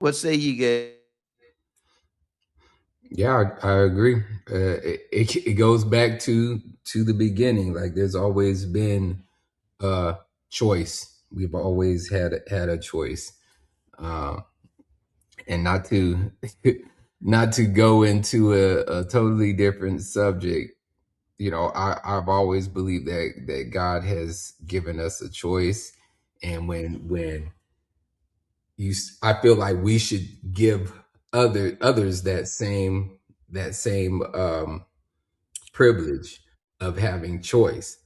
What say you guys? Yeah, I agree. It goes back to the beginning. Like there's always been a choice. We've always had a choice, uh, and not to not to go into a totally different subject. You know, I've always believed that God has given us a choice, and when I feel like we should give others that same privilege of having choice.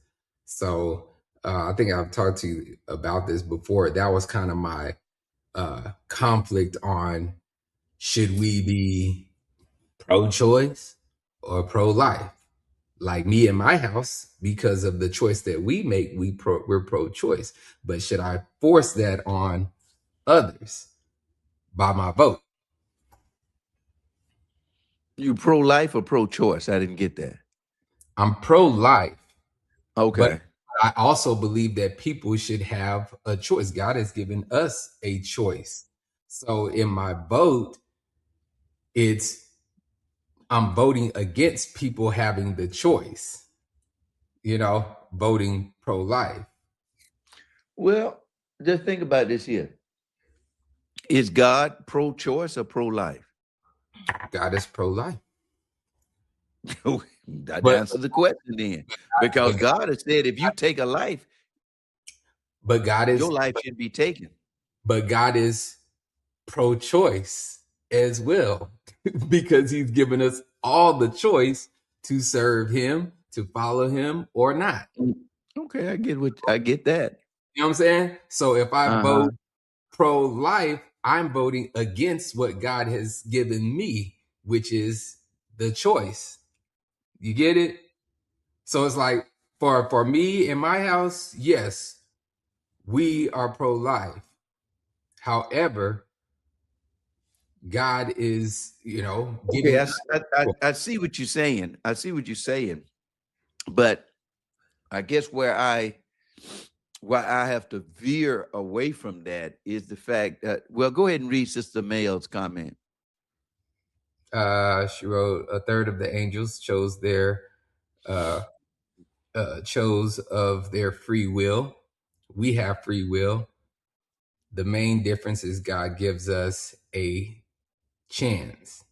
So I think I've talked to you about this before. That was kind of my conflict on should we be pro-choice or pro-life. Like me in my house, because of the choice that we make, we're pro-choice. But should I force that on others by my vote? You pro-life or pro-choice? I didn't get that. I'm pro-life, but Okay. I also believe that people should have a choice. God has given us a choice. So in my vote, it's I'm voting against people having the choice, voting pro-life. Well, just think about this here. Is God pro-choice or pro-life? God is pro-life. That But answers the question then. Because but God has said if you take a life, but God your is life should be taken. but God is pro-choice as well because he's given us all the choice to serve him, to follow him or not. Mm. Okay, I get that. You know what I'm saying? So if I Uh-huh. vote pro-life, I'm voting against what God has given me, which is the choice. You get it? So it's like for me in my house, yes, we are pro-life. However, God is, Okay, giving us I see what you're saying. I see what you're saying. But I guess why I have to veer away from that is the fact that, well, go ahead and read Sister Mayle's comment. she wrote a third of the angels uh, chose of their free will. We have free will. The main difference is God gives us a chance.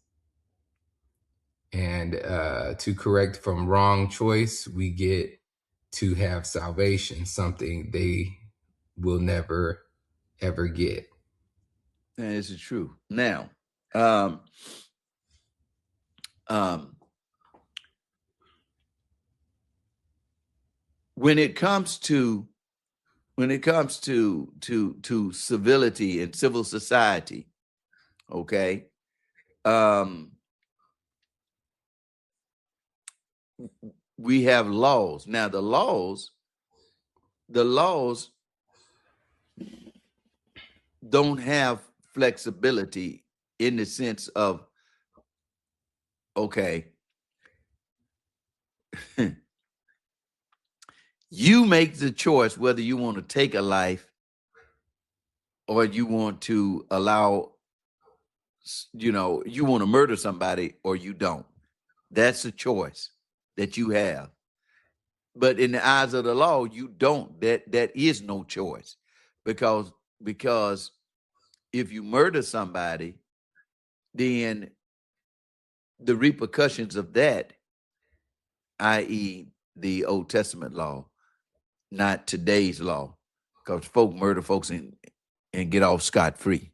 And to correct from wrong choice, we get to have salvation, something they will never ever get. And this is true. Now, um, um, when it comes to to civility and civil society, okay, um, we have laws. Now, the laws don't have flexibility in the sense of, okay, you make the choice whether you want to take a life or you want to allow, you want to murder somebody or you don't. That's a choice that you have. But in the eyes of the law, you don't. That is no choice, because because if you murder somebody, then the repercussions of that, i.e., the Old Testament law, not today's law, because folk murder folks and get off scot free.